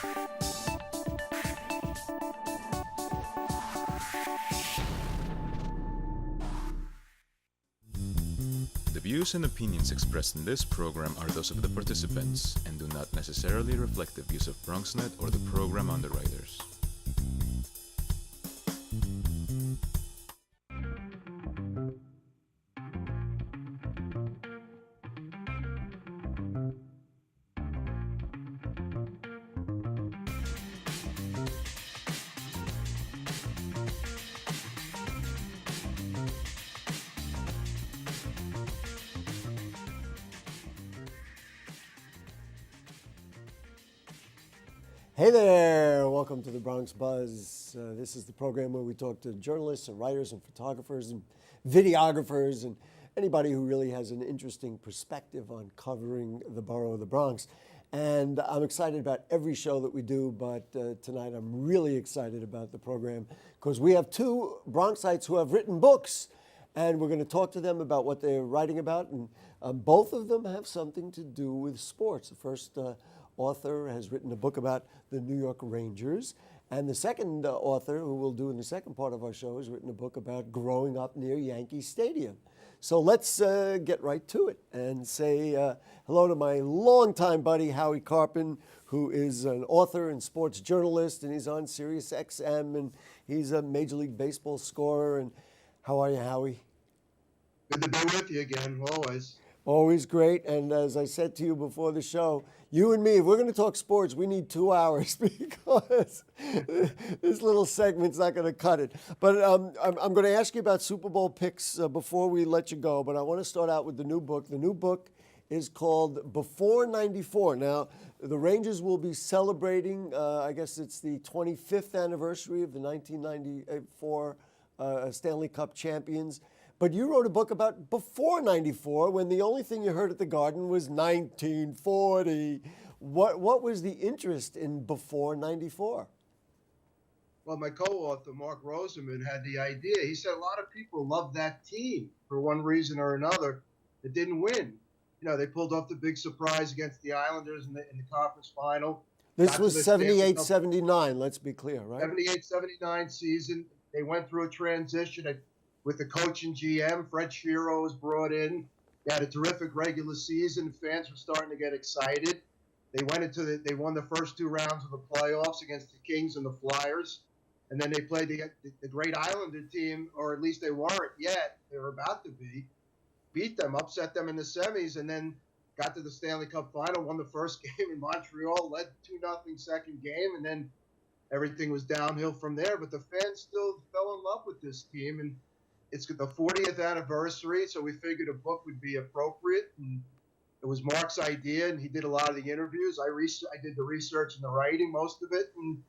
The views and opinions expressed in this program are those of the participants and do not necessarily reflect the views of BronxNet or the program underwriters. Hey there, welcome to the Bronx Buzz. This is the program where we talk to journalists and writers and photographers and videographers and anybody who really has an interesting perspective on covering the borough of the Bronx. And I'm excited about every show that we do, but tonight I'm really excited about the program because we have two Bronxites who have written books, and we're going to talk to them about what they're writing about, and both of them have something to do with sports. The first author has written a book about the New York Rangers, and the second author, who we'll do in the second part of our show, has written a book about growing up near Yankee Stadium. So let's get right to it and say hello to my longtime buddy, Howie Karpin, who is an author and sports journalist, and he's on Sirius XM, and he's a Major League Baseball scorer. And how are you, Howie? Good to be with you again, always. Always great. And as I said to you before the show, you and me, if we're going to talk sports, we need 2 hours because this little segment's not going to cut it. But I'm going to ask you about Super Bowl picks before we let you go. But I want to start out with the new book. The new book is called Before 94. Now, the Rangers will be celebrating, I guess it's the 25th anniversary of the 1994 Stanley Cup champions. But you wrote a book about before 94, when the only thing you heard at the Garden was 1940. What was the interest in before 94? Well, my co-author, Mark Rosenman, had the idea. He said a lot of people loved that team for one reason or another. It didn't win. You know, they pulled off the big surprise against the Islanders in the conference final. This was 78-79, let's be clear, right? 78-79 season. They went through a transition with the coach and GM. Fred Shiro was brought in. They had a terrific regular season. Fans were starting to get excited. They won the first 2 rounds of the playoffs against the Kings and the Flyers. And then they played the great Islander team, or at least they weren't yet. They were about to be. Beat them, upset them in the semis, and then got to the Stanley Cup final, won the first game in Montreal, led 2-0 second game, and then everything was downhill from there. But the fans still fell in love with this team, and it's the 40th anniversary, so we figured a book would be appropriate. And it was Mark's idea, and he did a lot of the interviews. I did the research and the writing, most of it, and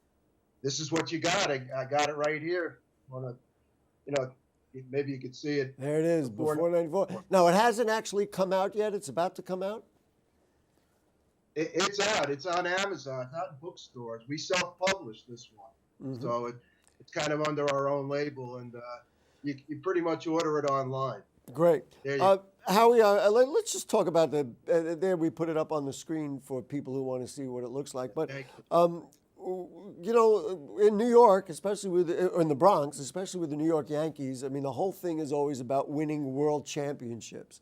this is what you got. I got it right here. Maybe you could see it. There it is, before 94. Now, it hasn't actually come out yet. It's about to come out? It's out. It's on Amazon. It's not in bookstores. We self-published this one. Mm-hmm. So it's kind of under our own label, and you pretty much order it online. Great. Howie, let's just talk about there we put it up on the screen for people who want to see what it looks like. But, in New York, or in the Bronx, especially with the New York Yankees, I mean, the whole thing is always about winning world championships.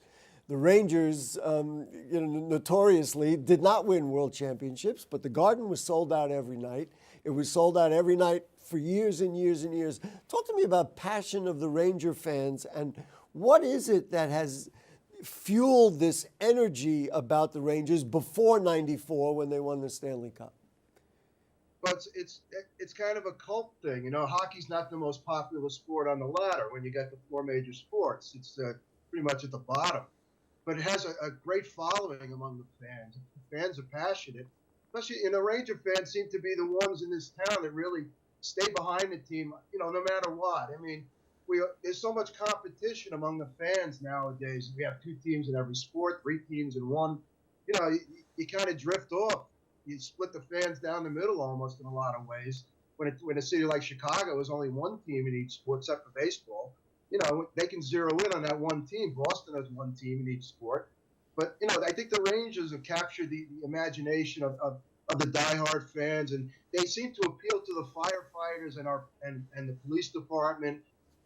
The Rangers, notoriously did not win world championships, but the Garden was sold out every night. It was sold out every night for years and years and years. Talk to me about passion of the Ranger fans, and what is it that has fueled this energy about the Rangers before 94 when they won the Stanley Cup? Well, it's kind of a cult thing. You know, hockey's not the most popular sport on the ladder when you get the 4 major sports. It's pretty much at the bottom. But it has a great following among the fans. The fans are passionate. Especially, Ranger fans seem to be the ones in this town that really stay behind the team, no matter what. I mean, there's so much competition among the fans nowadays. We have 2 teams in every sport, 3 teams in one. You kind of drift off. You split the fans down the middle almost in a lot of ways. When a city like Chicago is only 1 team in each sport, except for baseball, they can zero in on that 1 team. Boston has 1 team in each sport. But, I think the Rangers have captured the imagination of of the diehard fans, and they seem to appeal to the firefighters and the police department.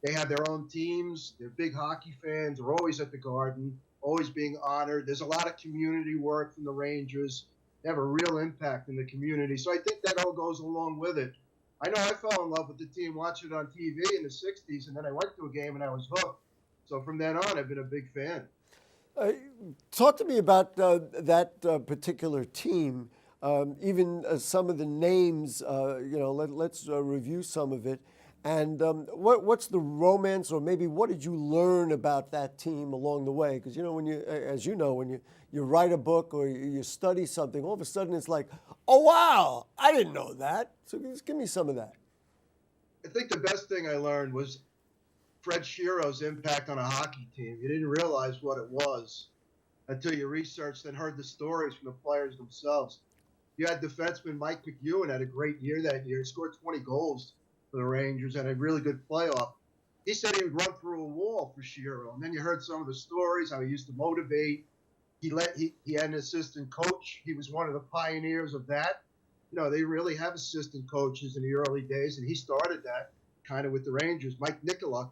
They have their own teams. They're big hockey fans. They're always at the Garden, always being honored. There's a lot of community work from the Rangers. They have a real impact in the community. So I think that all goes along with it. I know I fell in love with the team watching it on TV in the 60s, and then I went to a game and I was hooked. So from then on, I've been a big fan. Talk to me about that particular team, even some of the names. Let's review some of it. And what's the romance, or maybe what did you learn about that team along the way? Because when you write a book or you study something, all of a sudden it's like, oh wow, I didn't know that. So just give me some of that. I think the best thing I learned was Fred Shearo's impact on a hockey team. You didn't realize what it was until you researched and heard the stories from the players themselves. You had defenseman Mike McEwen had a great year that year. He scored 20 goals for the Rangers and a really good playoff. He said he would run through a wall for Shearo. And then you heard some of the stories, how he used to motivate. He had an assistant coach. He was one of the pioneers of that. They really have assistant coaches in the early days, and he started that kind of with the Rangers. Mike Nicoluk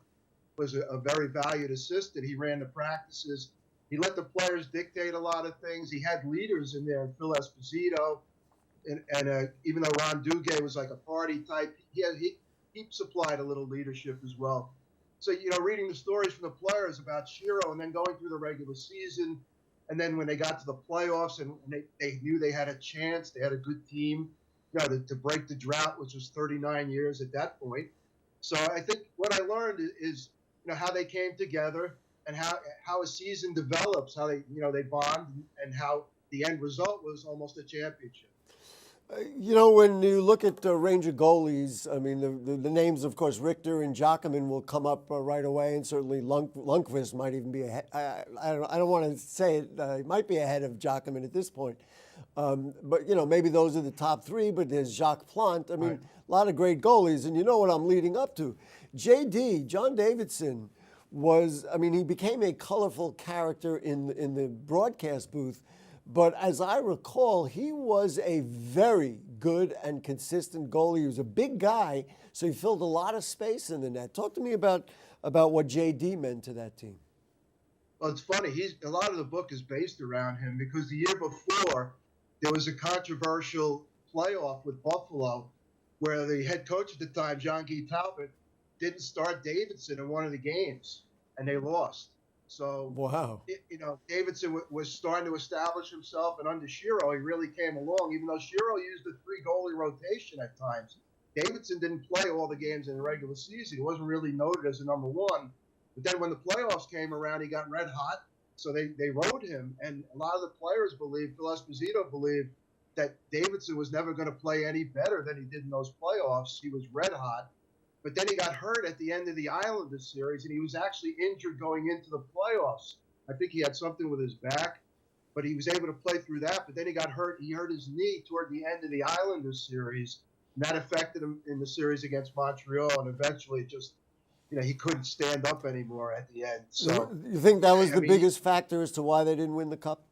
was a very valued assistant. He ran the practices. He let the players dictate a lot of things. He had leaders in there, Phil Esposito, and even though Ron Duguay was like a party type, he supplied a little leadership as well. So, reading the stories from the players about Shearo and then going through the regular season, and then when they got to the playoffs and they knew they had a chance, they had a good team, to break the drought, which was 39 years at that point. So I think what I learned is, how they came together and how a season develops, how they bond, and how the end result was almost a championship. When you look at Ranger goalies, I mean, the names, of course, Richter and Jockerman will come up right away, and certainly Lundqvist might even be ahead. I don't want to say it. He might be ahead of Jockerman at this point. But, maybe those are the top three, but there's Jacques Plante. I mean, right. A lot of great goalies, and you know what I'm leading up to. John Davidson, he became a colorful character in the broadcast booth. But as I recall, he was a very good and consistent goalie. He was a big guy, so he filled a lot of space in the net. Talk to me about what JD meant to that team. Well, it's funny. A lot of the book is based around him because the year before, there was a controversial playoff with Buffalo where the head coach at the time, Jean-Guy Talbot, didn't start Davidson in one of the games, and they lost. So, wow. Davidson was starting to establish himself, and under Shearo, he really came along, even though Shearo used a 3-goalie rotation at times. Davidson didn't play all the games in the regular season. He wasn't really noted as a number one. But then when the playoffs came around, he got red hot, so they rode him. And a lot of the players believed, Phil Esposito believed, that Davidson was never going to play any better than he did in those playoffs. He was red hot. But then he got hurt at the end of the Islanders series, and he was actually injured going into the playoffs. I think he had something with his back, but he was able to play through that. But then he got hurt. He hurt his knee toward the end of the Islanders series, and that affected him in the series against Montreal. And eventually, just he couldn't stand up anymore at the end. So you think that was the biggest factor as to why they didn't win the cup?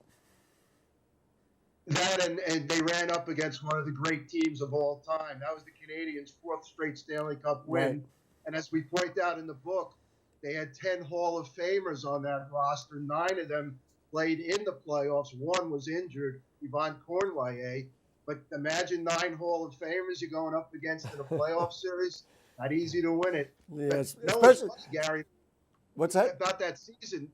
That and they ran up against one of the great teams of all time. That was the Canadiens' 4th straight Stanley Cup win. Right. And as we point out in the book, they had 10 Hall of Famers on that roster. 9 of them played in the playoffs. 1 was injured, Yvonne Cornwallier. But imagine 9 Hall of Famers you're going up against in a playoff series. Not easy to win it. Yes, especially Gary. What's that? About that season,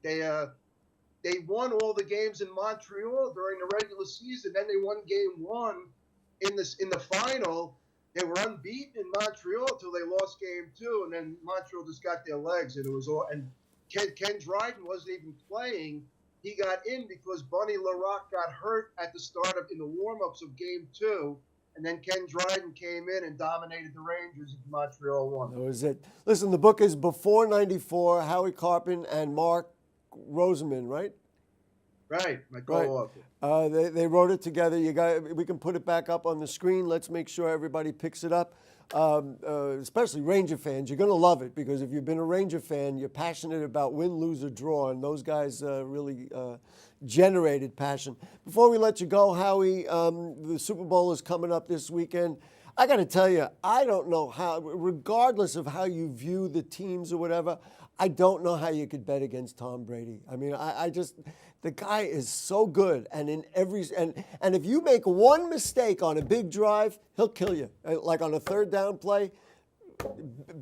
they won all the games in Montreal during the regular season. Then they won Game 1 in the final. They were unbeaten in Montreal until they lost Game 2, and then Montreal just got their legs, and it was all. And Ken Dryden wasn't even playing. He got in because Bunny LaRock got hurt at the start in the warm-ups of Game 2, and then Ken Dryden came in and dominated the Rangers in Montreal won. That was it. Listen, the book is Before '94, Howie Karpin and Mark Roseman, right? Right, my Right. co-author. They wrote it together. We can put it back up on the screen. Let's make sure everybody picks it up. Especially Ranger fans, you're going to love it because if you've been a Ranger fan, you're passionate about win, lose, or draw, and those guys really generated passion. Before we let you go, Howie, the Super Bowl is coming up this weekend. I got to tell you, I don't know how, regardless of how you view the teams or whatever, I don't know how you could bet against Tom Brady. I mean, I just, the guy is so good, and and if you make one mistake on a big drive, he'll kill you. Like on a third down play,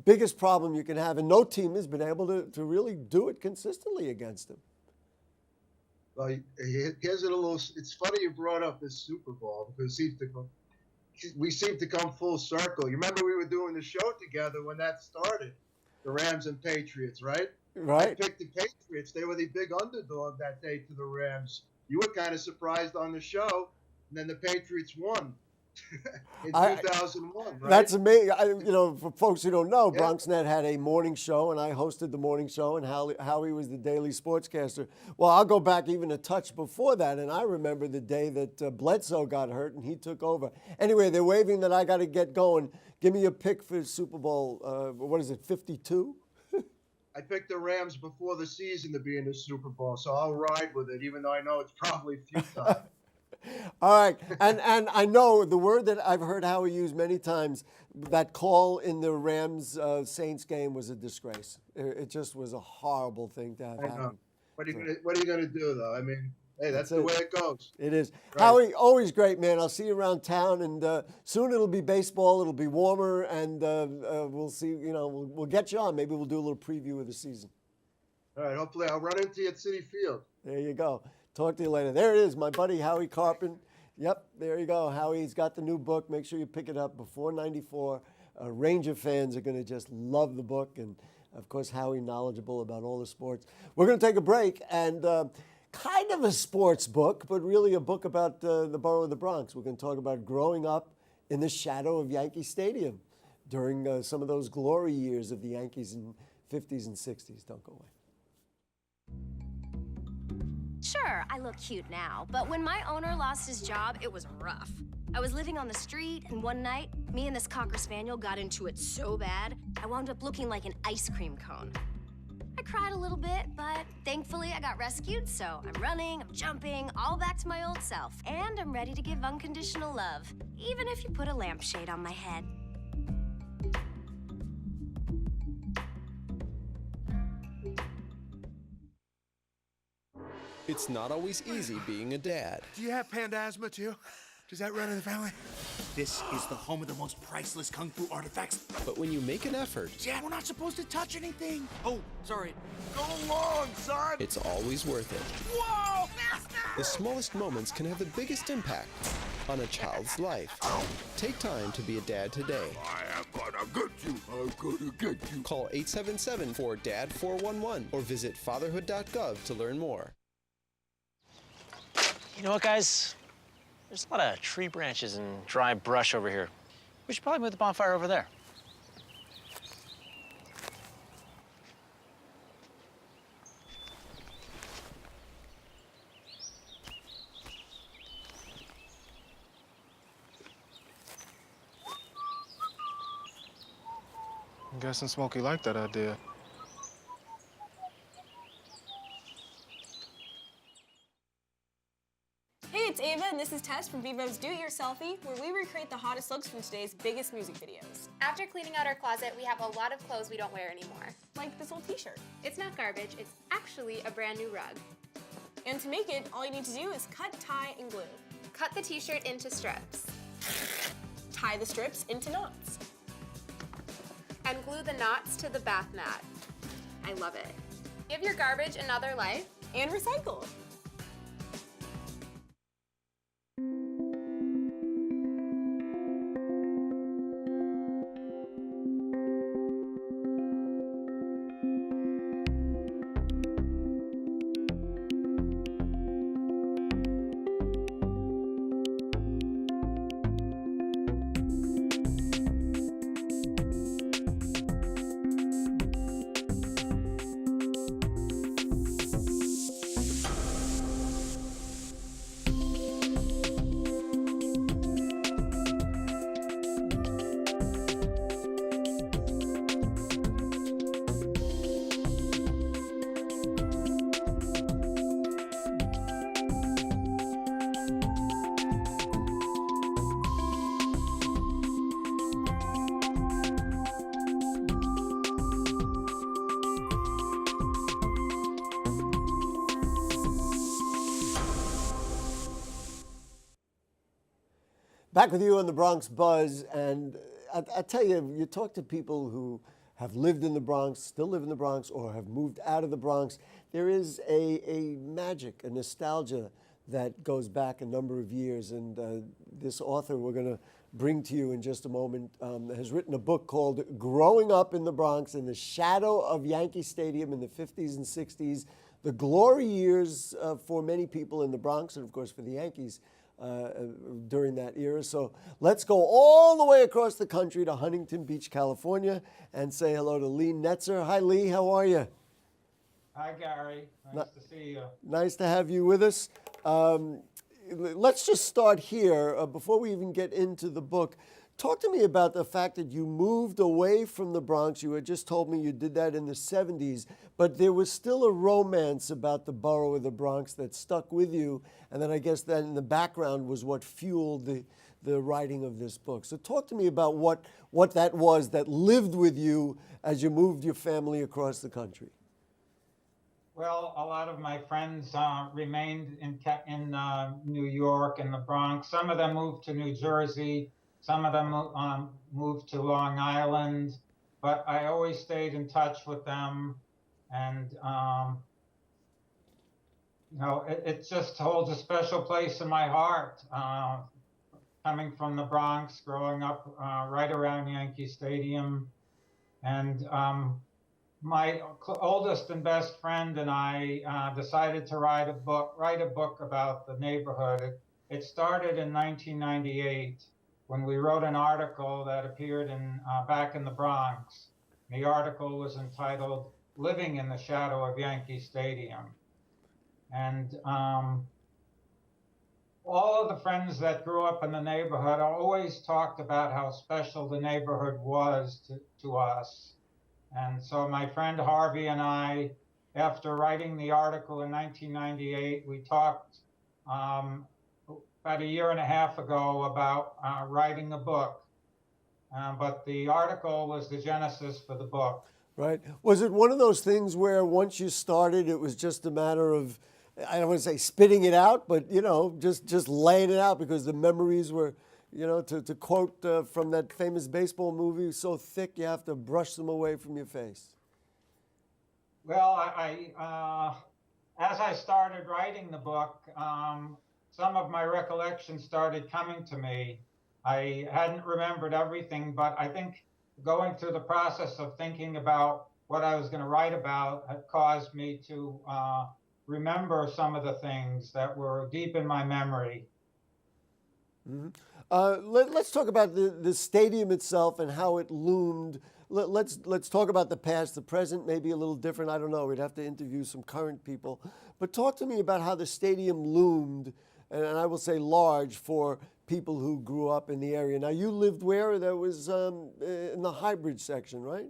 biggest problem you can have, and no team has been able to really do it consistently against him. Well, here's a little. It's funny you brought up this Super Bowl because we seem to come full circle. You remember we were doing the show together when that started, the Rams and Patriots, right? Right. I picked the Patriots. They were the big underdog that day to the Rams. You were kind of surprised on the show, and then the Patriots won in 2001, right? That's amazing. For folks who don't know, BronxNet had a morning show, and I hosted the morning show, and Howie was the daily sportscaster. Well, I'll go back even a touch before that, and I remember the day that Bledsoe got hurt, and he took over. Anyway, they're waving that I got to get going. Give me a pick for Super Bowl, what is it, 52? I picked the Rams before the season to be in the Super Bowl, so I'll ride with it, even though I know it's probably futile. All right, and I know the word that I've heard Howie use many times, that call in the Rams-Saints game was a disgrace. It just was a horrible thing to have happen. What are you gonna do, though? I mean, hey, that's the way it goes. It is. Right. Howie, always great, man. I'll see you around town, and soon it'll be baseball. It'll be warmer, and we'll see. We'll get you on. Maybe we'll do a little preview of the season. All right. Hopefully, I'll run into you at Citi Field. There you go. Talk to you later. There it is, my buddy Howie Karpin. Yep, there you go. Howie's got the new book. Make sure you pick it up before 94. Ranger fans are going to just love the book, and of course, Howie knowledgeable about all the sports. We're going to take a break, and kind of a sports book, but really a book about the borough of the Bronx. We're going to talk about growing up in the shadow of Yankee Stadium during some of those glory years of the Yankees in 50s and 60s. Don't go away. Sure, I look cute now, but when my owner lost his job, it was rough. I was living on the street, and one night, me and this Cocker Spaniel got into it so bad, I wound up looking like an ice cream cone. I cried a little bit, but thankfully I got rescued, so I'm running, I'm jumping, all back to my old self. And I'm ready to give unconditional love, even if you put a lampshade on my head. It's not always easy being a dad. Do you have panda asthma too? Does that run in the family? This is the home of the most priceless kung fu artifacts. But when you make an effort, Dad, we're not supposed to touch anything. Oh, sorry. Go along, son. it's always worth it. Whoa! The smallest moments can have the biggest impact on a child's life. Take time to be a dad today. I am gonna get you. I'm gonna get you. Call 877-4DAD-411 or visit fatherhood.gov to learn more. You know what, guys? There's a lot of tree branches and dry brush over here. We should probably move the bonfire over there. I'm guessing Smokey liked that idea. Hey, it's Ava, and this is Tess from Vivo's Do It Yourselfie, where we recreate the hottest looks from today's biggest music videos. After cleaning out our closet, we have a lot of clothes we don't wear anymore. Like this old t-shirt. It's not garbage, it's actually a brand new rug. And to make it, all you need to do is cut, tie, and glue. Cut the t-shirt into strips. Tie the strips into knots. And glue the knots to the bath mat. I love it. Give your garbage another life. And recycle. Back with you on the Bronx Buzz, and I tell you, you talk to people who have lived in the Bronx, still live in the Bronx, or have moved out of the Bronx. There is a magic, a nostalgia that goes back a number of years, and this author we're going to bring to you in just a moment has written a book called Growing Up in the Bronx in the Shadow of Yankee Stadium in the 50s and 60s, the glory years for many people in the Bronx, and of course for the Yankees during that era. So let's go all the way across the country to Huntington Beach, California, and say hello to Lee Netzer. Hi, Lee. How are you? Hi, Gary. Nice to see you. Nice to have you with us. Let's just start here before we even get into the book. Talk to me about the fact that you moved away from the Bronx. You had just told me you did that in the 70s, but there was still a romance about the borough of the Bronx that stuck with you, and then I guess that in the background was what fueled the writing of this book. So talk to me about what that was that lived with you as you moved your family across the country. Well, a lot of my friends remained in New York and the Bronx. Some of them moved to New Jersey. Some of them moved to Long Island. But I always stayed in touch with them. And, it just holds a special place in my heart. Coming from the Bronx, growing up right around Yankee Stadium. And my oldest and best friend and I decided to write a book about the neighborhood. It started in 1998 when we wrote an article that appeared back in the Bronx. The article was entitled "Living in the Shadow of Yankee Stadium." And all of the friends that grew up in the neighborhood always talked about how special the neighborhood was to us. And so my friend Harvey and I, after writing the article in 1998, we talked about a year and a half ago about writing a book. But the article was the genesis for the book. Right. Was it one of those things where once you started, it was just a matter of, I don't want to say spitting it out, but, just laying it out because the memories were, to quote from that famous baseball movie, so thick you have to brush them away from your face? Well, as I started writing the book, some of my recollections started coming to me. I hadn't remembered everything, but I think going through the process of thinking about what I was going to write about had caused me to remember some of the things that were deep in my memory. Mm-hmm. Let's talk about the stadium itself and how it loomed. Let's talk about the past. The present may be a little different. I don't know. We'd have to interview some current people. But talk to me about how the stadium loomed, and I will say large, for people who grew up in the area. Now, you lived where? That was in the Highbridge section, right?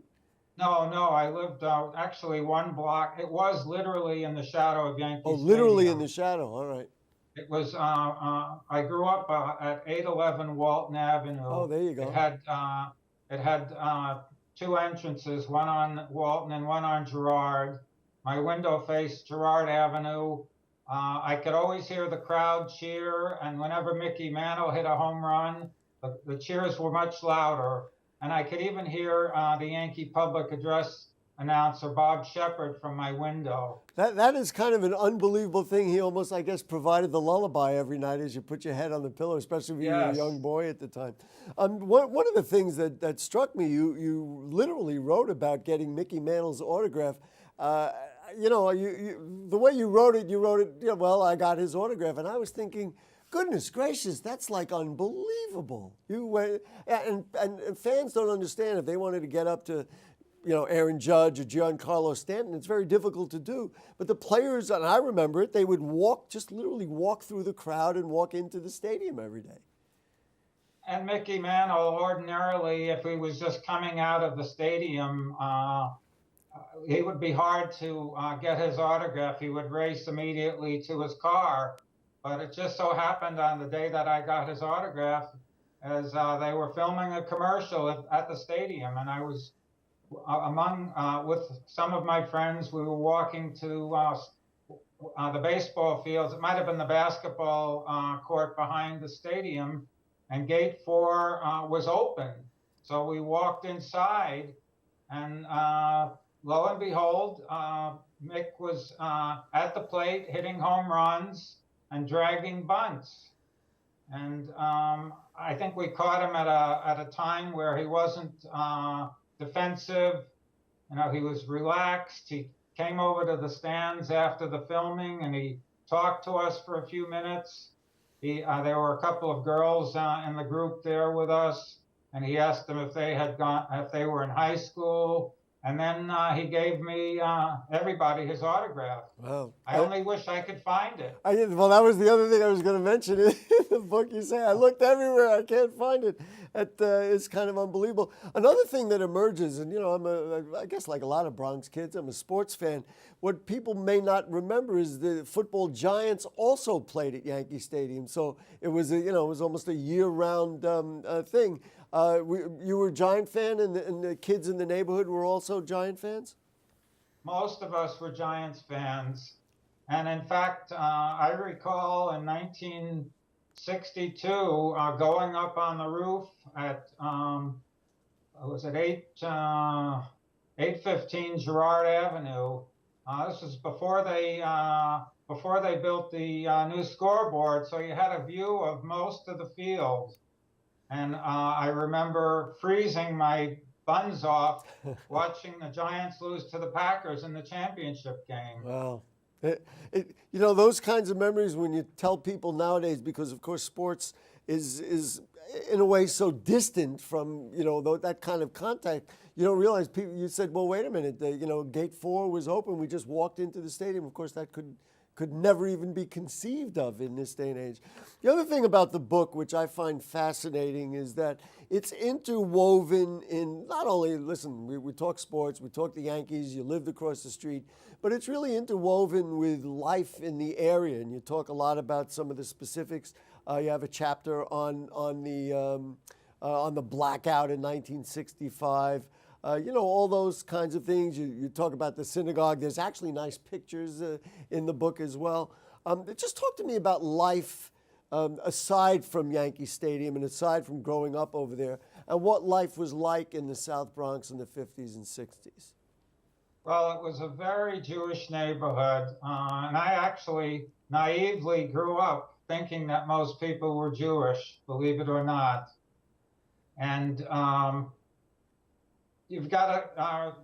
No, I lived actually one block. It was literally in the shadow of Yankee Stadium. Oh, literally in the shadow. All right. It was, I grew up at 811 Walton Avenue. Oh, there you go. It had two entrances, one on Walton and one on Girard. My window faced Girard Avenue. I could always hear the crowd cheer, and whenever Mickey Mantle hit a home run, the cheers were much louder. And I could even hear the Yankee public address announcer, Bob Shepard, from my window. That is kind of an unbelievable thing. He almost, I guess, provided the lullaby every night as you put your head on the pillow, especially if you were a young boy at the time. One of the things that struck me, you literally wrote about getting Mickey Mantle's autograph. The way you wrote it, well, I got his autograph. And I was thinking, goodness gracious, that's like unbelievable. You went, and fans don't understand if they wanted to get up to, Aaron Judge or Giancarlo Stanton, it's very difficult to do. But the players, and I remember it, they would literally walk through the crowd and walk into the stadium every day. And Mickey Mantle, ordinarily, if he was just coming out of the stadium, it would be hard to get his autograph. He would race immediately to his car. But it just so happened on the day that I got his autograph, as they were filming a commercial at the stadium, and I was with some of my friends. We were walking to the baseball fields. It might have been the basketball court behind the stadium, and gate 4 was open. So we walked inside, and lo and behold, Mick was at the plate hitting home runs and dragging bunts. And I think we caught him at a time where he wasn't defensive. You know, he was relaxed. He came over to the stands after the filming, and he talked to us for a few minutes. There were a couple of girls in the group there with us, and he asked them if they were in high school. And then he gave me everybody his autograph. Wow. I only wish I could find it. Well, that was the other thing I was going to mention in the book. You say, I looked everywhere, I can't find it. It's kind of unbelievable. Another thing that emerges, and I guess like a lot of Bronx kids, I'm a sports fan. What people may not remember is the football giants also played at Yankee Stadium. So it was, it was almost a year-round thing. You were a Giant fan, and the kids in the neighborhood were also Giant fans? Most of us were Giants fans. And in fact, I recall in 1962 going up on the roof at, was it 815 Girard Avenue. This was before they built the new scoreboard, so you had a view of most of the field. And I remember freezing my buns off watching the Giants lose to the Packers in the championship game. Wow. Those kinds of memories when you tell people nowadays, because of course sports is in a way so distant from, that kind of contact, you don't realize people, you said, well, wait a minute, gate 4 was open. We just walked into the stadium. Of course, that could never even be conceived of in this day and age. The other thing about the book, which I find fascinating, is that it's interwoven in not only, listen, we talk sports, we talk the Yankees, you lived across the street, but it's really interwoven with life in the area, and you talk a lot about some of the specifics. You have a chapter on the blackout in 1965. All those kinds of things. You talk about the synagogue. There's actually nice pictures in the book as well. Just talk to me about life aside from Yankee Stadium and aside from growing up over there, and what life was like in the South Bronx in the 50s and 60s. Well, it was a very Jewish neighborhood, and I actually naively grew up thinking that most people were Jewish, believe it or not. And you've got to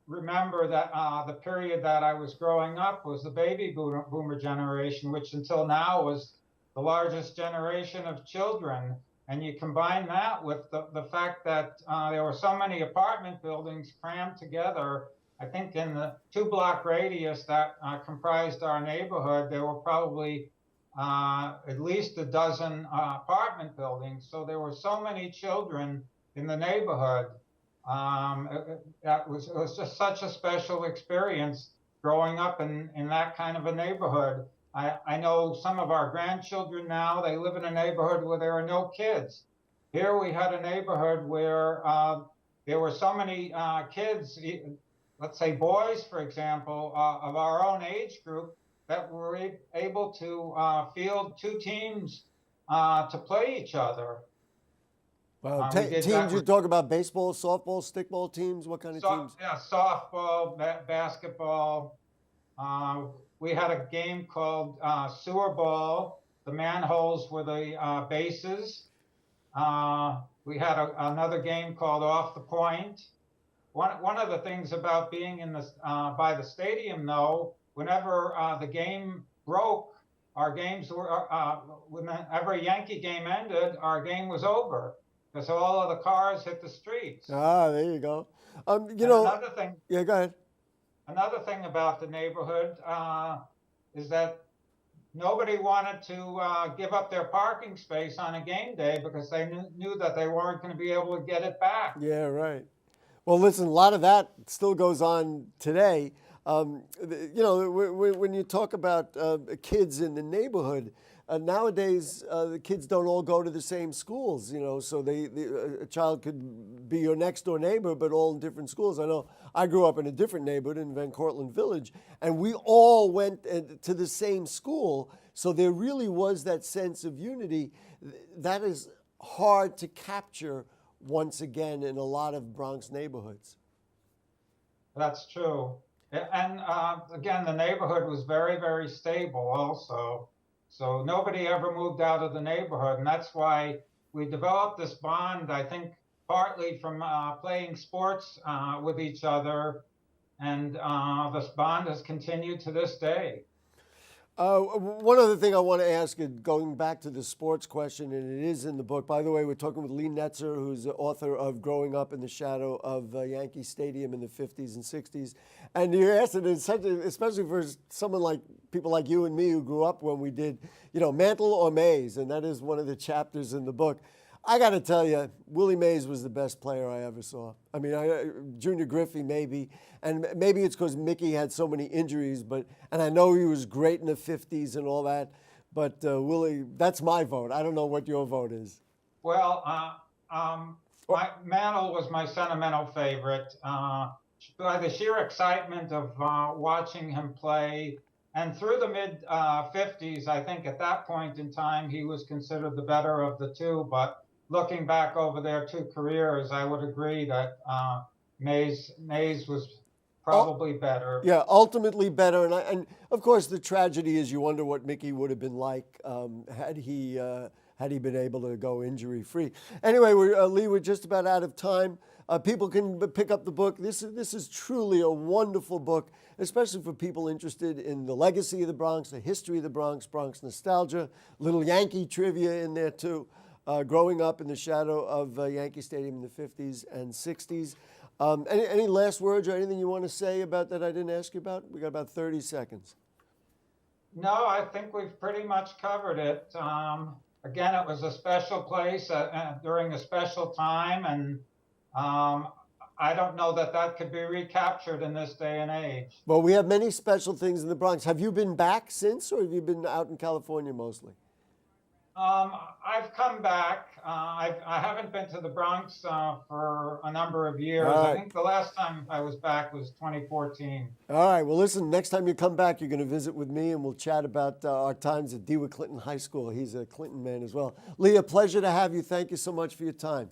remember that the period that I was growing up was the baby boomer generation, which until now was the largest generation of children. And you combine that with the fact that there were so many apartment buildings crammed together. I think in the 2-block radius that comprised our neighborhood, there were probably at least a dozen apartment buildings. So there were so many children in the neighborhood. It was just such a special experience growing up in that kind of a neighborhood. I know some of our grandchildren now, they live in a neighborhood where there are no kids. Here we had a neighborhood where there were so many kids, let's say boys, for example, of our own age group, that were able to field 2 teams to play each other. Wow. Teams, you talk about baseball, softball, stickball teams? What kind of teams? Yeah, softball, basketball. We had a game called sewer ball. The manholes were the bases. We had another game called off the point. One of the things about being in by the stadium, though, whenever the game broke, our games were, whenever a Yankee game ended, our game was over, because all of the cars hit the streets. Ah, there you go. Another thing. Yeah, go ahead. Another thing about the neighborhood is that nobody wanted to give up their parking space on a game day because they knew that they weren't going to be able to get it back. Yeah, right. Well, listen, a lot of that still goes on today. When you talk about kids in the neighborhood, nowadays the kids don't all go to the same schools, so a child could be your next door neighbor, but all in different schools. I know I grew up in a different neighborhood in Van Cortlandt Village, and we all went to the same school, so there really was that sense of unity. That is hard to capture once again in a lot of Bronx neighborhoods. That's true. And again, the neighborhood was very, very stable also. So nobody ever moved out of the neighborhood. And that's why we developed this bond, I think, partly from playing sports with each other. And this bond has continued to this day. One other thing I want to ask, going back to the sports question, and it is in the book. By the way, we're talking with Lee Netzer, who's the author of Growing Up in the Shadow of Yankee Stadium in the 50s and 60s. And you're asking, especially for someone like people like you and me who grew up when we did, Mantle or Mays, and that is one of the chapters in the book. I got to tell you, Willie Mays was the best player I ever saw. I mean, Junior Griffey maybe, and maybe it's because Mickey had so many injuries, and I know he was great in the 50s and all that, but Willie, that's my vote. I don't know what your vote is. Well, Mantle was my sentimental favorite. By the sheer excitement of watching him play, and through the mid-50s, I think at that point in time, he was considered the better of the two, but looking back over their two careers, I would agree that Mays was probably better. Yeah, ultimately better. And of course, the tragedy is you wonder what Mickey would have been like had he been able to go injury-free. Anyway, Lee, we're just about out of time. People can pick up the book. This is truly a wonderful book, especially for people interested in the legacy of the Bronx, the history of the Bronx, Bronx nostalgia, little Yankee trivia in there too. Growing up in the shadow of Yankee Stadium in the 50s and 60s. Any last words or anything you want to say about that I didn't ask you about? We got about 30 seconds. No, I think we've pretty much covered it. Again, it was a special place during a special time, and I don't know that could be recaptured in this day and age. Well, we have many special things in the Bronx. Have you been back since, or have you been out in California mostly? I've come back. I haven't been to the Bronx for a number of years. Right. I think the last time I was back was 2014. All right. Well, listen, next time you come back, you're going to visit with me, and we'll chat about our times at DeWitt Clinton High School. He's a Clinton man as well. Lee, a pleasure to have you. Thank you so much for your time.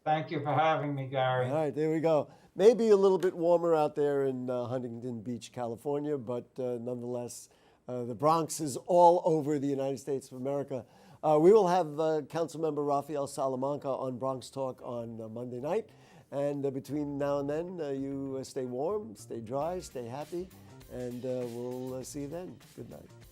Thank you for having me, Gary. All right, there we go. Maybe a little bit warmer out there in Huntington Beach, California, but nonetheless, the Bronx is all over the United States of America. We will have Councilmember Rafael Salamanca on Bronx Talk on Monday night. And between now and then, you stay warm, stay dry, stay happy, and we'll see you then. Good night.